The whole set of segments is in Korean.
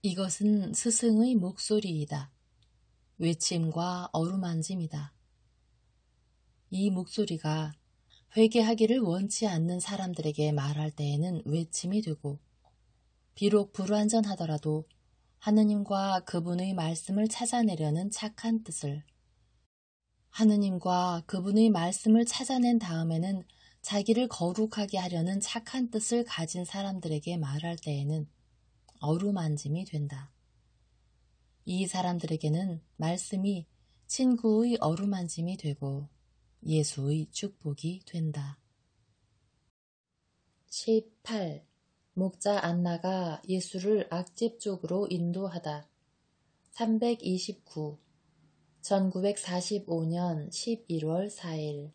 이것은 스승의 목소리이다. 외침과 어루만짐이다. 이 목소리가 회개하기를 원치 않는 사람들에게 말할 때에는 외침이 되고, 비록 불완전하더라도 하느님과 그분의 말씀을 찾아내려는 착한 뜻을, 하느님과 그분의 말씀을 찾아낸 다음에는 자기를 거룩하게 하려는 착한 뜻을 가진 사람들에게 말할 때에는 어루만짐이 된다. 이 사람들에게는 말씀이 친구의 어루만짐이 되고 예수의 축복이 된다. 18. 목자 안나가 예수를 악집 쪽으로 인도하다. 329. 1945년 11월 4일.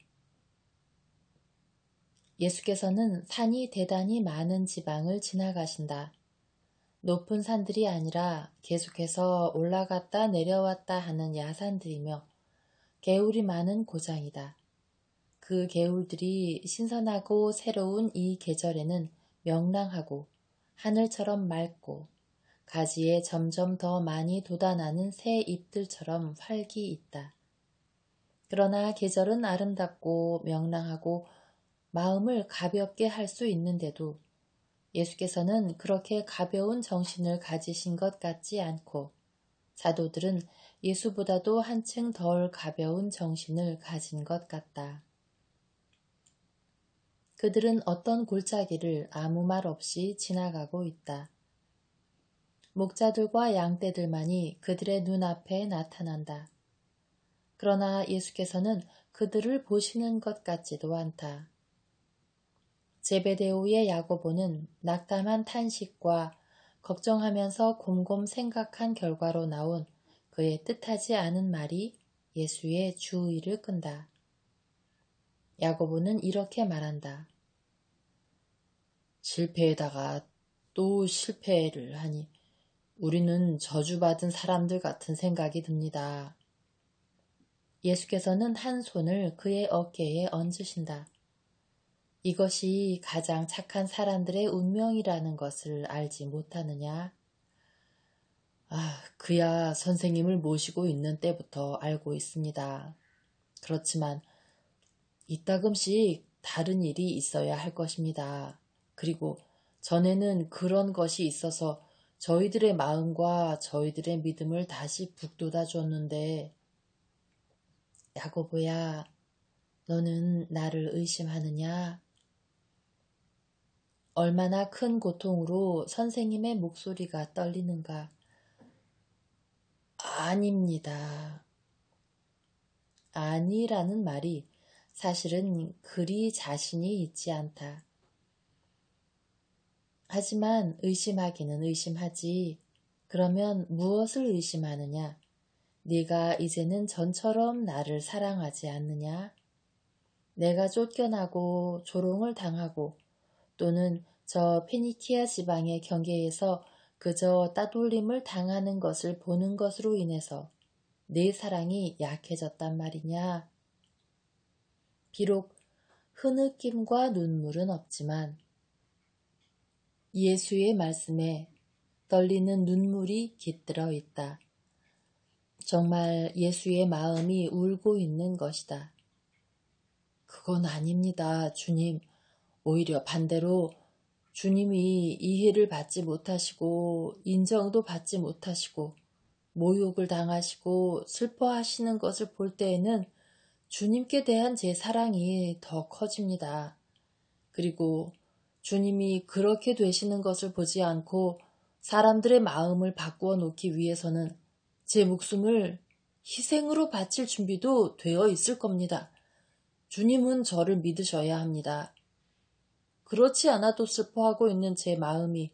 예수께서는 산이 대단히 많은 지방을 지나가신다. 높은 산들이 아니라 계속해서 올라갔다 내려왔다 하는 야산들이며 개울이 많은 고장이다. 그 개울들이 신선하고 새로운 이 계절에는 명랑하고 하늘처럼 맑고 가지에 점점 더 많이 돋아나는 새 잎들처럼 활기 있다. 그러나 계절은 아름답고 명랑하고 마음을 가볍게 할 수 있는데도 예수께서는 그렇게 가벼운 정신을 가지신 것 같지 않고 사도들은 예수보다도 한층 덜 가벼운 정신을 가진 것 같다. 그들은 어떤 골짜기를 아무 말 없이 지나가고 있다. 목자들과 양떼들만이 그들의 눈앞에 나타난다. 그러나 예수께서는 그들을 보시는 것 같지도 않다. 제베데오의 야고보는 낙담한 탄식과 걱정하면서 곰곰 생각한 결과로 나온 그의 뜻하지 않은 말이 예수의 주의를 끈다. 야고보는 이렇게 말한다. 실패에다가 또 실패를 하니 우리는 저주받은 사람들 같은 생각이 듭니다. 예수께서는 한 손을 그의 어깨에 얹으신다. 이것이 가장 착한 사람들의 운명이라는 것을 알지 못하느냐? 그야 선생님을 모시고 있는 때부터 알고 있습니다. 그렇지만 이따금씩 다른 일이 있어야 할 것입니다. 그리고 전에는 그런 것이 있어서 저희들의 마음과 저희들의 믿음을 다시 북돋아 줬는데, 야고보야, 너는 나를 의심하느냐? 얼마나 큰 고통으로 선생님의 목소리가 떨리는가? 아닙니다. 아니라는 말이 사실은 그리 자신이 있지 않다. 하지만 의심하기는 의심하지. 그러면 무엇을 의심하느냐? 네가 이제는 전처럼 나를 사랑하지 않느냐? 내가 쫓겨나고 조롱을 당하고 또는 저 페니키아 지방의 경계에서 그저 따돌림을 당하는 것을 보는 것으로 인해서 네 사랑이 약해졌단 말이냐? 비록 흐느낌과 눈물은 없지만 예수의 말씀에 떨리는 눈물이 깃들어 있다. 정말 예수의 마음이 울고 있는 것이다. 그건 아닙니다, 주님. 오히려 반대로 주님이 이해를 받지 못하시고 인정도 받지 못하시고 모욕을 당하시고 슬퍼하시는 것을 볼 때에는 주님께 대한 제 사랑이 더 커집니다. 그리고 주님이 그렇게 되시는 것을 보지 않고 사람들의 마음을 바꾸어 놓기 위해서는 제 목숨을 희생으로 바칠 준비도 되어 있을 겁니다. 주님은 저를 믿으셔야 합니다. 그렇지 않아도 슬퍼하고 있는 제 마음이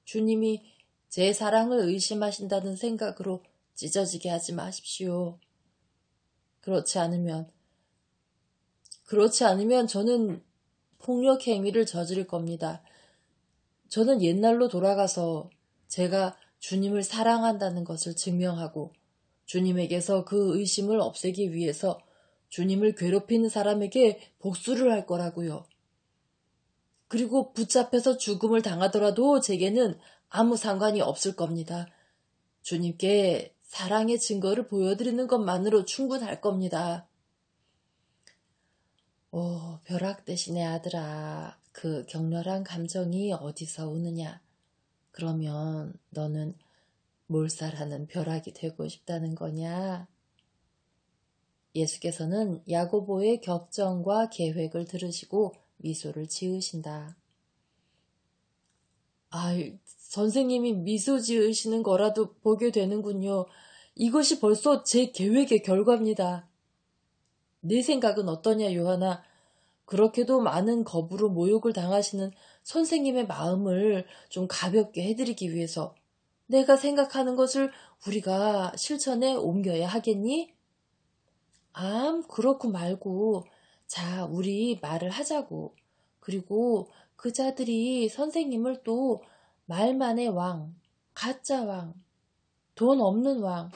주님이 제 사랑을 의심하신다는 생각으로 찢어지게 하지 마십시오. 그렇지 않으면 저는 폭력 행위를 저지를 겁니다. 저는 옛날로 돌아가서 제가 주님을 사랑한다는 것을 증명하고 주님에게서 그 의심을 없애기 위해서 주님을 괴롭히는 사람에게 복수를 할 거라고요. 그리고 붙잡혀서 죽음을 당하더라도 제게는 아무 상관이 없을 겁니다. 주님께 사랑의 증거를 보여드리는 것만으로 충분할 겁니다. 오, 벼락 대신의 아들아, 그 격렬한 감정이 어디서 오느냐? 그러면 너는 몰살하는 벼락이 되고 싶다는 거냐? 예수께서는 야고보의 격정과 계획을 들으시고 미소를 지으신다. 선생님이 미소 지으시는 거라도 보게 되는군요. 이것이 벌써 제 계획의 결과입니다. 내 생각은 어떠냐, 요하나? 그렇게도 많은 겁으로 모욕을 당하시는 선생님의 마음을 좀 가볍게 해드리기 위해서 내가 생각하는 것을 우리가 실천에 옮겨야 하겠니? 그렇고 말고, 자, 우리 말을 하자고. 그리고 그 자들이 선생님을 또 말만의 왕, 가짜 왕, 돈 없는 왕,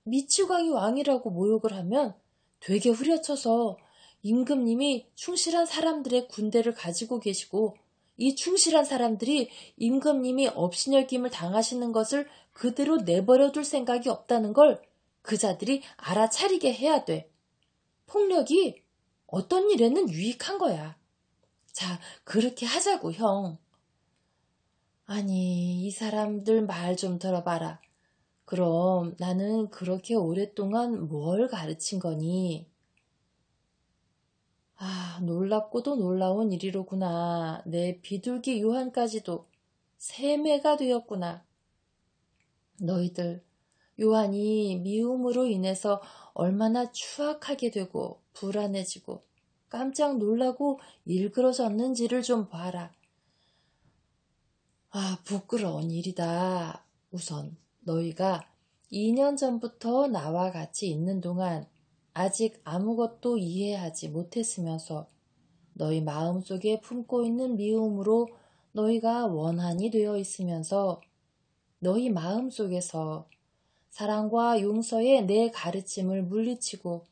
미치광이 왕이라고 모욕을 하면 되게 후려쳐서 임금님이 충실한 사람들의 군대를 가지고 계시고 이 충실한 사람들이 임금님이 업신여김을 당하시는 것을 그대로 내버려 둘 생각이 없다는 걸 그자들이 알아차리게 해야 돼. 폭력이 어떤 일에는 유익한 거야. 자, 그렇게 하자고, 형. 아니, 이 사람들 말 좀 들어봐라. 그럼 나는 그렇게 오랫동안 뭘 가르친 거니? 놀랍고도 놀라운 일이로구나. 내 비둘기 요한까지도 세매가 되었구나. 너희들, 요한이 미움으로 인해서 얼마나 추악하게 되고 불안해지고 깜짝 놀라고 일그러졌는지를 좀 봐라. 부끄러운 일이다. 우선 너희가 2년 전부터 나와 같이 있는 동안 아직 아무것도 이해하지 못했으면서 너희 마음속에 품고 있는 미움으로 너희가 원한이 되어 있으면서 너희 마음속에서 사랑과 용서의 내 가르침을 물리치고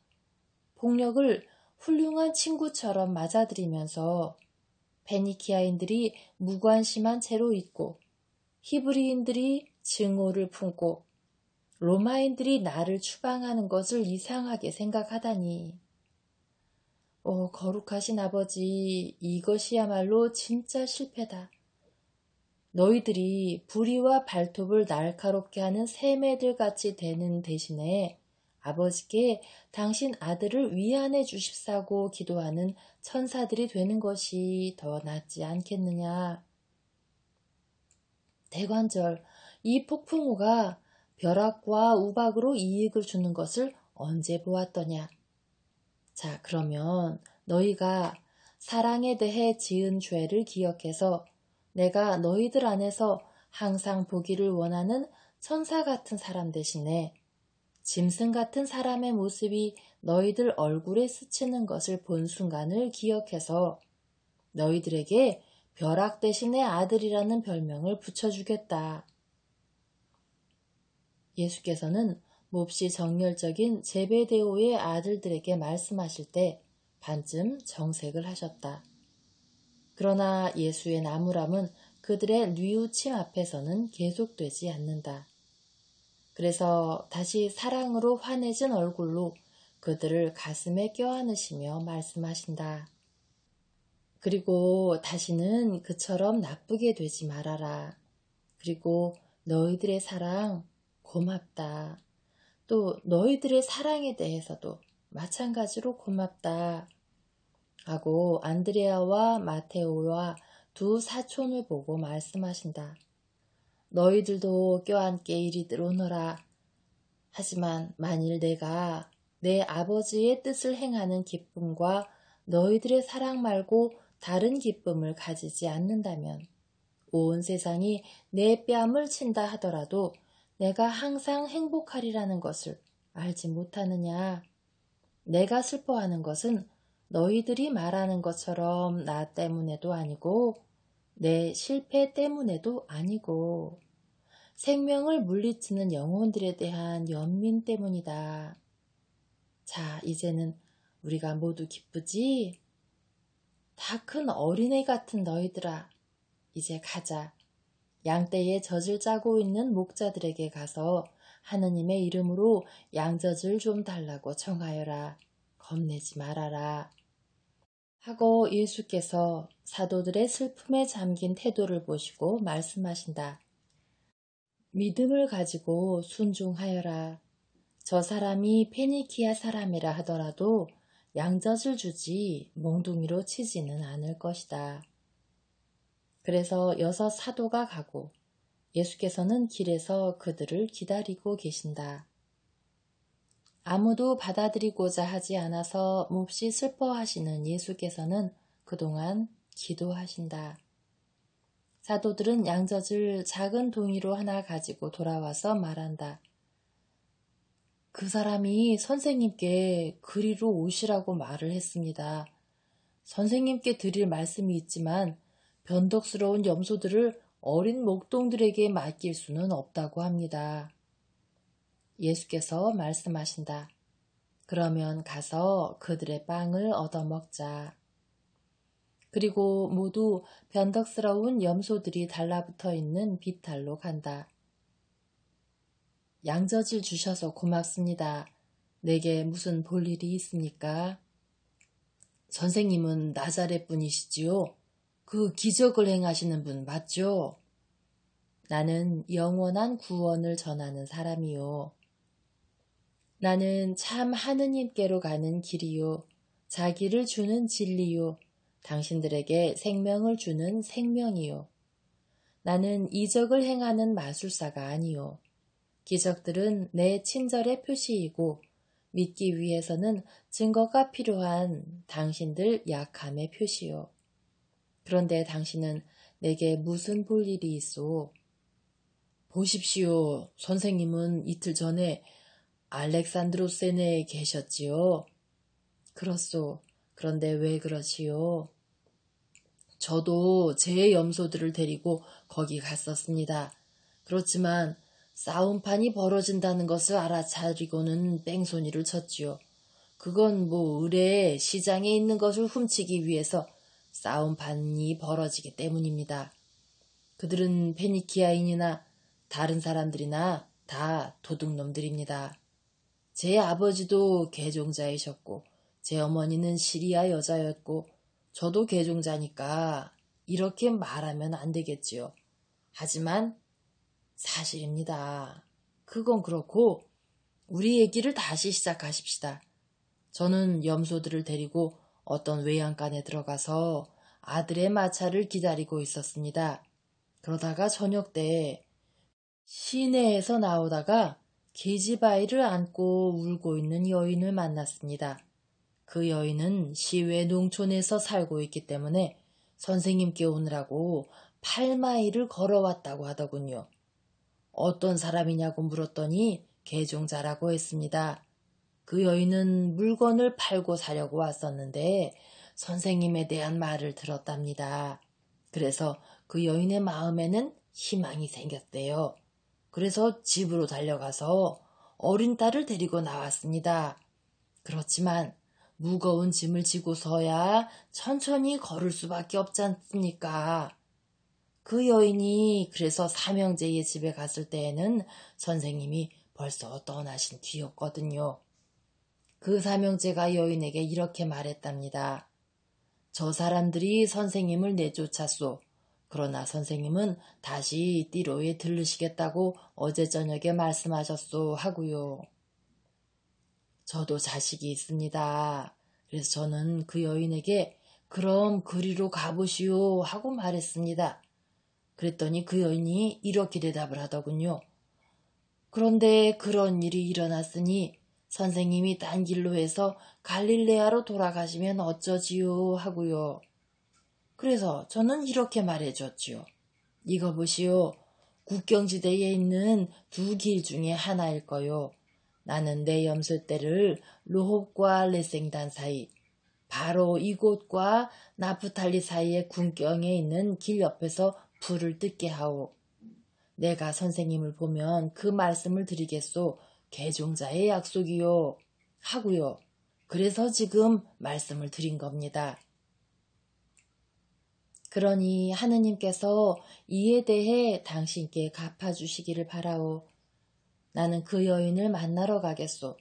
폭력을 훌륭한 친구처럼 맞아들이면서 페니키아인들이 무관심한 채로 있고 히브리인들이 증오를 품고 로마인들이 나를 추방하는 것을 이상하게 생각하다니. 거룩하신 아버지, 이것이야말로 진짜 실패다. 너희들이 불의와 발톱을 날카롭게 하는 새매들 같이 되는 대신에 아버지께 당신 아들을 위안해 주십사고 기도하는 천사들이 되는 것이 더 낫지 않겠느냐. 대관절, 이 폭풍우가 벼락과 우박으로 이익을 주는 것을 언제 보았더냐. 자, 그러면 너희가 사랑에 대해 지은 죄를 기억해서 내가 너희들 안에서 항상 보기를 원하는 천사 같은 사람 대신에 짐승 같은 사람의 모습이 너희들 얼굴에 스치는 것을 본 순간을 기억해서 너희들에게 벼락 대신의 아들이라는 별명을 붙여주겠다. 예수께서는 몹시 정열적인 제베데오의 아들들에게 말씀하실 때 반쯤 정색을 하셨다. 그러나 예수의 나무람은 그들의 뉘우침 앞에서는 계속되지 않는다. 그래서 다시 사랑으로 환해진 얼굴로 그들을 가슴에 껴안으시며 말씀하신다. 그리고 다시는 그처럼 나쁘게 되지 말아라. 그리고 너희들의 사랑 고맙다. 또 너희들의 사랑에 대해서도 마찬가지로 고맙다. 하고 안드레아와 마테오와 두 사촌을 보고 말씀하신다. 너희들도 껴안게 이리들 오너라. 하지만 만일 내가 내 아버지의 뜻을 행하는 기쁨과 너희들의 사랑 말고 다른 기쁨을 가지지 않는다면 온 세상이 내 뺨을 친다 하더라도 내가 항상 행복하리라는 것을 알지 못하느냐. 내가 슬퍼하는 것은 너희들이 말하는 것처럼 나 때문에도 아니고 내 실패 때문에도 아니고 생명을 물리치는 영혼들에 대한 연민 때문이다. 자, 이제는 우리가 모두 기쁘지? 다 큰 어린애 같은 너희들아, 이제 가자. 양떼에 젖을 짜고 있는 목자들에게 가서 하느님의 이름으로 양젖을 좀 달라고 청하여라. 겁내지 말아라. 하고 예수께서 사도들의 슬픔에 잠긴 태도를 보시고 말씀하신다. 믿음을 가지고 순종하여라. 저 사람이 페니키아 사람이라 하더라도 양젖을 주지 몽둥이로 치지는 않을 것이다. 그래서 6 사도가 가고 예수께서는 길에서 그들을 기다리고 계신다. 아무도 받아들이고자 하지 않아서 몹시 슬퍼하시는 예수께서는 그동안 기도하신다. 사도들은 양젖을 작은 동이로 하나 가지고 돌아와서 말한다. 그 사람이 선생님께 그리로 오시라고 말을 했습니다. 선생님께 드릴 말씀이 있지만 변덕스러운 염소들을 어린 목동들에게 맡길 수는 없다고 합니다. 예수께서 말씀하신다. 그러면 가서 그들의 빵을 얻어먹자. 그리고 모두 변덕스러운 염소들이 달라붙어 있는 비탈로 간다. 양젖을 주셔서 고맙습니다. 내게 무슨 볼 일이 있습니까? 선생님은 나자렛 분이시지요? 그 기적을 행하시는 분 맞죠? 나는 영원한 구원을 전하는 사람이요. 나는 참 하느님께로 가는 길이요. 자기를 주는 진리요. 당신들에게 생명을 주는 생명이요. 나는 이적을 행하는 마술사가 아니요. 기적들은 내 친절의 표시이고 믿기 위해서는 증거가 필요한 당신들 약함의 표시요. 그런데 당신은 내게 무슨 볼 일이 있소? 보십시오. 선생님은 이틀 전에 알렉산드로세네에 계셨지요. 그렇소. 그런데 왜 그러시오? 저도 제 염소들을 데리고 거기 갔었습니다. 그렇지만 싸움판이 벌어진다는 것을 알아차리고는 뺑소니를 쳤지요. 그건 뭐 의뢰 시장에 있는 것을 훔치기 위해서 싸움판이 벌어지기 때문입니다. 그들은 페니키아인이나 다른 사람들이나 다 도둑놈들입니다. 제 아버지도 개종자이셨고 제 어머니는 시리아 여자였고 저도 개종자니까 이렇게 말하면 안 되겠지요. 하지만 사실입니다. 그건 그렇고 우리 얘기를 다시 시작하십시다. 저는 염소들을 데리고 어떤 외양간에 들어가서 아들의 마차를 기다리고 있었습니다. 그러다가 저녁 때 시내에서 나오다가 계집아이를 안고 울고 있는 여인을 만났습니다. 그 여인은 시외 농촌에서 살고 있기 때문에 선생님께 오느라고 8마일을 걸어왔다고 하더군요. 어떤 사람이냐고 물었더니 개종자라고 했습니다. 그 여인은 물건을 팔고 사려고 왔었는데 선생님에 대한 말을 들었답니다. 그래서 그 여인의 마음에는 희망이 생겼대요. 그래서 집으로 달려가서 어린 딸을 데리고 나왔습니다. 그렇지만 무거운 짐을 지고서야 천천히 걸을 수밖에 없지 않습니까? 그 여인이 그래서 삼형제의 집에 갔을 때에는 선생님이 벌써 떠나신 뒤였거든요. 그 삼형제가 여인에게 이렇게 말했답니다. 저 사람들이 선생님을 내쫓았소. 그러나 선생님은 다시 띠로에 들르시겠다고 어제 저녁에 말씀하셨소 하고요. 저도 자식이 있습니다. 그래서 저는 그 여인에게 그럼 그리로 가보시오 하고 말했습니다. 그랬더니 그 여인이 이렇게 대답을 하더군요. 그런데 그런 일이 일어났으니 선생님이 딴 길로 해서 갈릴레아로 돌아가시면 어쩌지요 하고요. 그래서 저는 이렇게 말해줬지요. 이거 보시오. 국경지대에 있는 2길 중에 하나일 거요. 나는 내 염소떼를 로홉과 레생단 사이, 바로 이곳과 나프탈리 사이의 군경에 있는 길 옆에서 불을 뜯게 하오. 내가 선생님을 보면 그 말씀을 드리겠소. 개종자의 약속이요. 하고요. 그래서 지금 말씀을 드린 겁니다. 그러니 하느님께서 이에 대해 당신께 갚아주시기를 바라오. 나는 그 여인을 만나러 가겠소.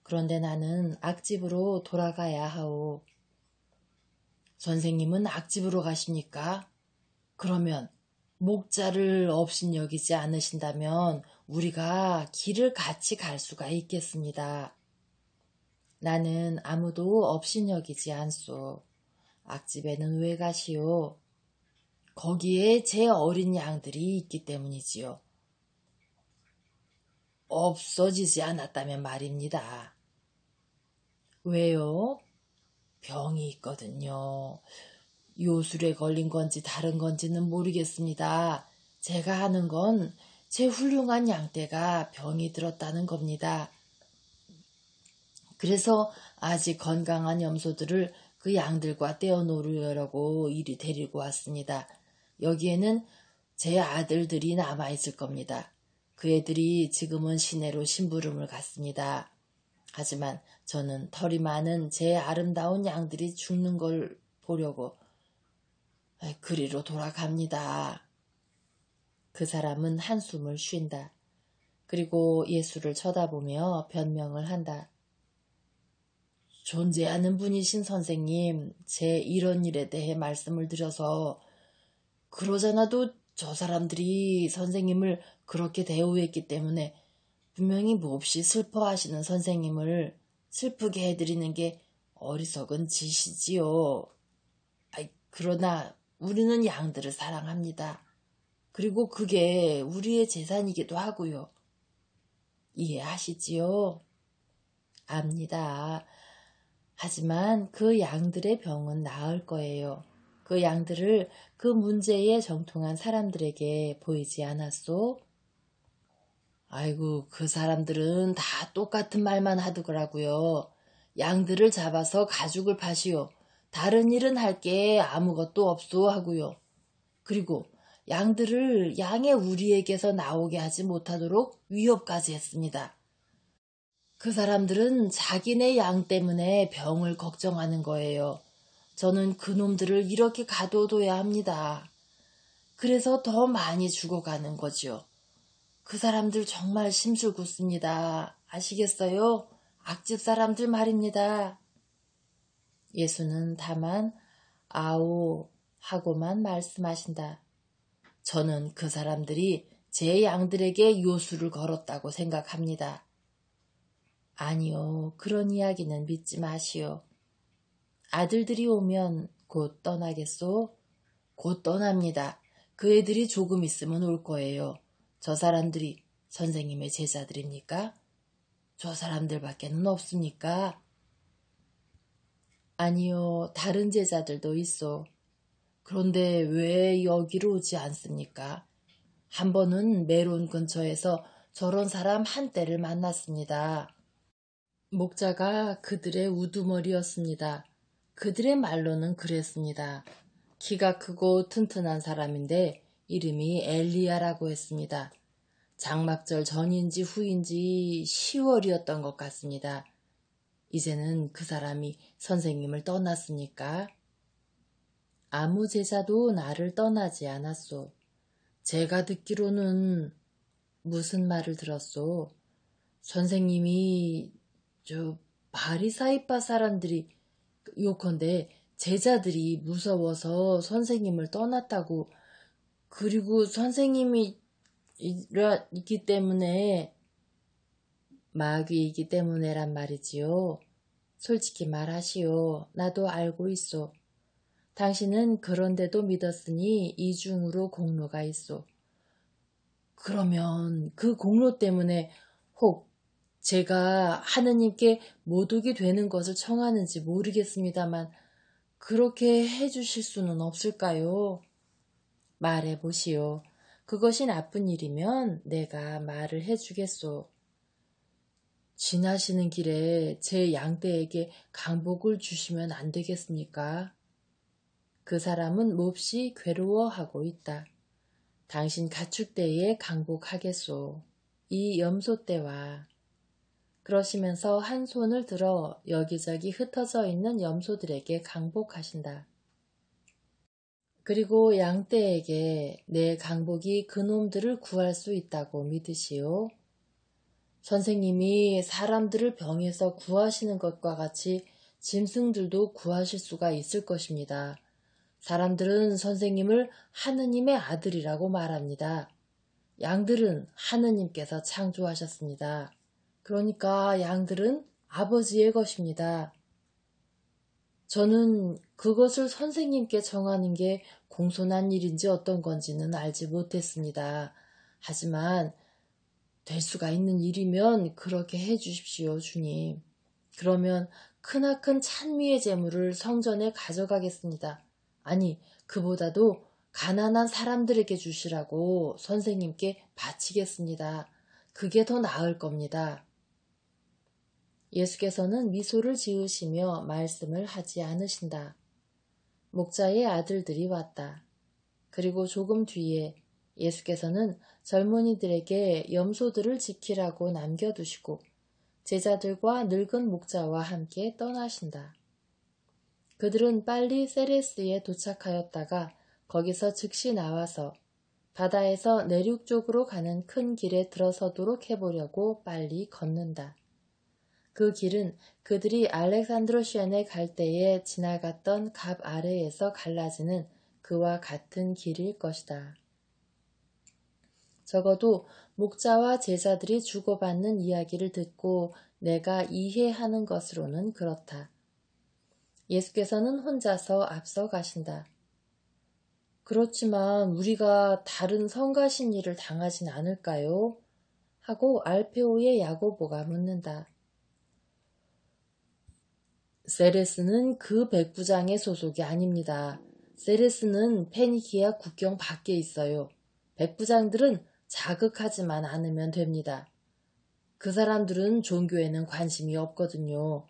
그런데 나는 악집으로 돌아가야 하오. 선생님은 악집으로 가십니까? 그러면 목자를 업신여기지 않으신다면 우리가 길을 같이 갈 수가 있겠습니다. 나는 아무도 업신여기지 않소. 악집에는 왜 가시오? 거기에 제 어린 양들이 있기 때문이지요. 없어지지 않았다면 말입니다. 왜요? 병이 있거든요. 요술에 걸린 건지 다른 건지는 모르겠습니다. 제가 하는 건 제 훌륭한 양떼가 병이 들었다는 겁니다. 그래서 아직 건강한 염소들을 그 양들과 떼어놓으려고 이리 데리고 왔습니다. 여기에는 제 아들들이 남아있을 겁니다. 그 애들이 지금은 시내로 심부름을 갔습니다. 하지만 저는 털이 많은 제 아름다운 양들이 죽는 걸 보려고 그리로 돌아갑니다. 그 사람은 한숨을 쉰다. 그리고 예수를 쳐다보며 변명을 한다. 존재하는 분이신 선생님, 제 이런 일에 대해 말씀을 드려서 그러잖아도 저 사람들이 선생님을 그렇게 대우했기 때문에 분명히 몹시 슬퍼하시는 선생님을 슬프게 해드리는 게 어리석은 짓이지요. 그러나 우리는 양들을 사랑합니다. 그리고 그게 우리의 재산이기도 하고요. 이해하시지요? 압니다. 하지만 그 양들의 병은 나을 거예요. 그 양들을 그 문제에 정통한 사람들에게 보이지 않았소? 아이고, 그 사람들은 다 똑같은 말만 하더라고요. 양들을 잡아서 가죽을 파시오. 다른 일은 할 게 아무것도 없소 하고요. 그리고 양들을 양의 우리에게서 나오게 하지 못하도록 위협까지 했습니다. 그 사람들은 자기네 양 때문에 병을 걱정하는 거예요. 저는 그놈들을 이렇게 가둬둬야 합니다. 그래서 더 많이 죽어가는 거지요. 그 사람들 정말 심술궂습니다. 아시겠어요? 악집 사람들 말입니다. 예수는 다만 아오 하고만 말씀하신다. 저는 그 사람들이 제 양들에게 요술을 걸었다고 생각합니다. 아니요, 그런 이야기는 믿지 마시오. 아들들이 오면 곧 떠나겠소? 곧 떠납니다. 그 애들이 조금 있으면 올 거예요. 저 사람들이 선생님의 제자들입니까? 저 사람들밖에는 없습니까? 아니요, 다른 제자들도 있어. 그런데 왜 여기로 오지 않습니까? 한 번은 메론 근처에서 저런 사람 한때를 만났습니다. 목자가 그들의 우두머리였습니다. 그들의 말로는 그랬습니다. 키가 크고 튼튼한 사람인데 이름이 엘리야라고 했습니다. 장막절 전인지 후인지 10월이었던 것 같습니다. 이제는 그 사람이 선생님을 떠났으니까 아무 제자도 나를 떠나지 않았소. 제가 듣기로는 무슨 말을 들었소? 선생님이 바리사이파 사람들이 요컨대 제자들이 무서워서 선생님을 떠났다고 그리고 선생님이 있기 때문에 마귀이기 때문에란 말이지요. 솔직히 말하시오. 나도 알고 있소. 당신은 그런데도 믿었으니 이중으로 공로가 있소. 그러면 그 공로 때문에 혹 제가 하느님께 모독이 되는 것을 청하는지 모르겠습니다만 그렇게 해주실 수는 없을까요? 말해보시오. 그것이 나쁜 일이면 내가 말을 해주겠소. 지나시는 길에 제 양떼에게 강복을 주시면 안 되겠습니까? 그 사람은 몹시 괴로워하고 있다. 당신 가축대에 강복하겠소. 이 염소떼와. 그러시면서 한 손을 들어 여기저기 흩어져 있는 염소들에게 강복하신다. 그리고 양떼에게 내 강복이 그놈들을 구할 수 있다고 믿으시오. 선생님이 사람들을 병에서 구하시는 것과 같이 짐승들도 구하실 수가 있을 것입니다. 사람들은 선생님을 하느님의 아들이라고 말합니다. 양들은 하느님께서 창조하셨습니다. 그러니까 양들은 아버지의 것입니다. 저는 그것을 선생님께 정하는 게 공손한 일인지 어떤 건지는 알지 못했습니다. 하지만 될 수가 있는 일이면 그렇게 해 주십시오, 주님. 그러면 크나큰 찬미의 제물을 성전에 가져가겠습니다. 아니, 그보다도 가난한 사람들에게 주시라고 선생님께 바치겠습니다. 그게 더 나을 겁니다. 예수께서는 미소를 지으시며 말씀을 하지 않으신다. 목자의 아들들이 왔다. 그리고 조금 뒤에 예수께서는 젊은이들에게 염소들을 지키라고 남겨두시고 제자들과 늙은 목자와 함께 떠나신다. 그들은 빨리 세레스에 도착하였다가 거기서 즉시 나와서 바다에서 내륙 쪽으로 가는 큰 길에 들어서도록 해보려고 빨리 걷는다. 그 길은 그들이 알렉산드로시안에 갈 때에 지나갔던 갑 아래에서 갈라지는 그와 같은 길일 것이다. 적어도 목자와 제자들이 주고받는 이야기를 듣고 내가 이해하는 것으로는 그렇다. 예수께서는 혼자서 앞서 가신다. 그렇지만 우리가 다른 성가신 일을 당하진 않을까요? 하고 알페오의 야고보가 묻는다. 세레스는 그 백부장의 소속이 아닙니다. 세레스는 페니키아 국경 밖에 있어요. 백부장들은 자극하지만 않으면 됩니다. 그 사람들은 종교에는 관심이 없거든요.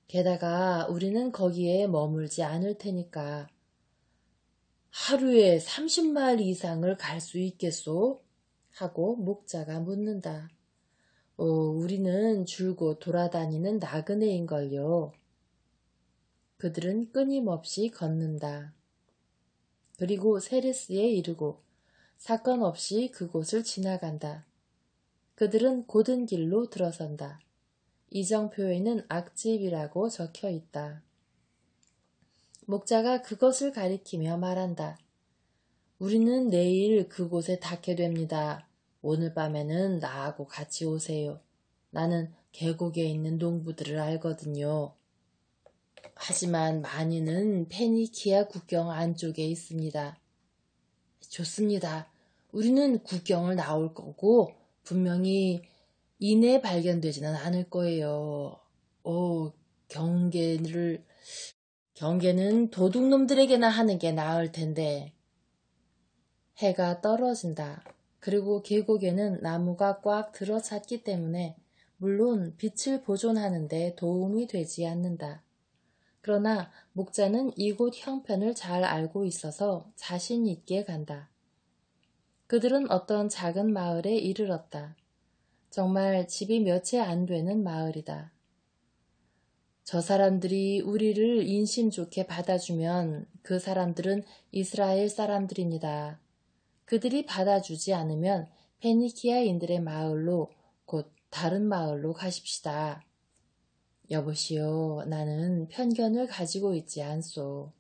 게다가 우리는 거기에 머물지 않을 테니까. 하루에 30마일 이상을 갈 수 있겠소? 하고 목자가 묻는다. 우리는 줄곧 돌아다니는 나그네인걸요. 그들은 끊임없이 걷는다. 그리고 세레스에 이르고 사건 없이 그곳을 지나간다. 그들은 고든 길로 들어선다. 이정표에는 악집이라고 적혀 있다. 목자가 그것을 가리키며 말한다. 우리는 내일 그곳에 닿게 됩니다. 오늘 밤에는 나하고 같이 오세요. 나는 계곡에 있는 농부들을 알거든요. 하지만 많이는 페니키아 국경 안쪽에 있습니다. 좋습니다. 우리는 국경을 나올 거고 분명히 이내에 발견되지는 않을 거예요. 경계는 도둑놈들에게나 하는 게 나을 텐데. 해가 떨어진다. 그리고 계곡에는 나무가 꽉 들어찼기 때문에 물론 빛을 보존하는 데 도움이 되지 않는다. 그러나 목자는 이곳 형편을 잘 알고 있어서 자신 있게 간다. 그들은 어떤 작은 마을에 이르렀다. 정말 집이 몇 채 안 되는 마을이다. 저 사람들이 우리를 인심 좋게 받아주면 그 사람들은 이스라엘 사람들입니다. 그들이 받아주지 않으면 페니키아인들의 마을로 곧 다른 마을로 가십시다. 여보시오, 나는 편견을 가지고 있지 않소.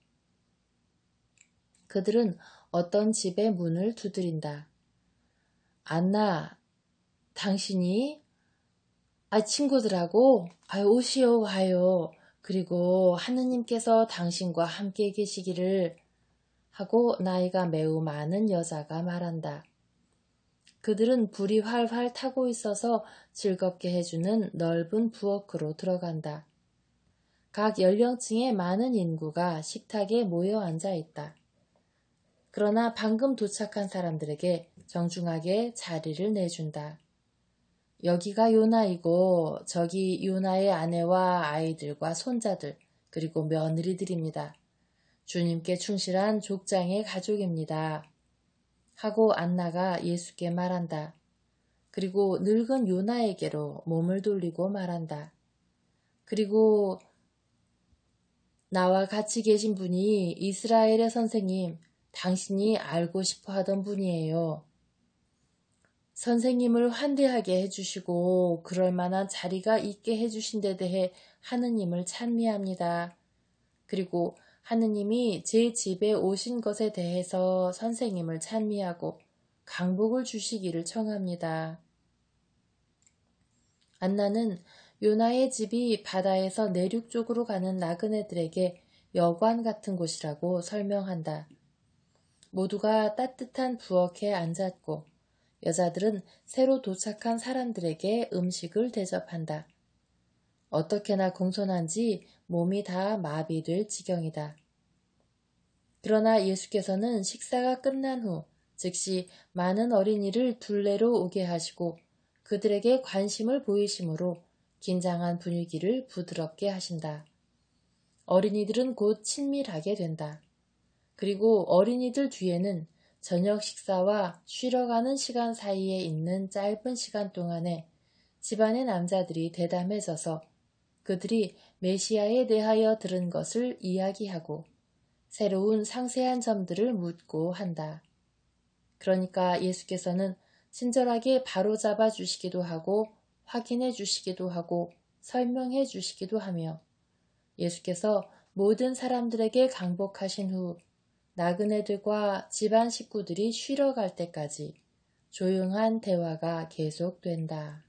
그들은 어떤 집의 문을 두드린다. 안나, 당신이? 친구들하고? 오시오, 와요. 그리고 하느님께서 당신과 함께 계시기를 하고 나이가 매우 많은 여자가 말한다. 그들은 불이 활활 타고 있어서 즐겁게 해주는 넓은 부엌으로 들어간다. 각 연령층의 많은 인구가 식탁에 모여 앉아 있다. 그러나 방금 도착한 사람들에게 정중하게 자리를 내준다. 여기가 요나이고 저기 요나의 아내와 아이들과 손자들 그리고 며느리들입니다. 주님께 충실한 족장의 가족입니다. 하고 안나가 예수께 말한다. 그리고 늙은 요나에게로 몸을 돌리고 말한다. 그리고 나와 같이 계신 분이 이스라엘의 선생님, 당신이 알고 싶어 하던 분이에요. 선생님을 환대하게 해주시고 그럴 만한 자리가 있게 해주신 데 대해 하느님을 찬미합니다. 그리고 하느님이 제 집에 오신 것에 대해서 선생님을 찬미하고 강복을 주시기를 청합니다. 안나는 요나의 집이 바다에서 내륙 쪽으로 가는 나그네들에게 여관 같은 곳이라고 설명한다. 모두가 따뜻한 부엌에 앉았고 여자들은 새로 도착한 사람들에게 음식을 대접한다. 어떻게나 공손한지 몸이 다 마비될 지경이다. 그러나 예수께서는 식사가 끝난 후 즉시 많은 어린이를 둘레로 오게 하시고 그들에게 관심을 보이심으로 긴장한 분위기를 부드럽게 하신다. 어린이들은 곧 친밀하게 된다. 그리고 어린이들 뒤에는 저녁 식사와 쉬러 가는 시간 사이에 있는 짧은 시간 동안에 집안의 남자들이 대담해져서 그들이 메시아에 대하여 들은 것을 이야기하고 새로운 상세한 점들을 묻고 한다. 그러니까 예수께서는 친절하게 바로잡아 주시기도 하고 확인해 주시기도 하고 설명해 주시기도 하며 예수께서 모든 사람들에게 강복하신 후 나그네들과 집안 식구들이 쉬러 갈 때까지 조용한 대화가 계속된다.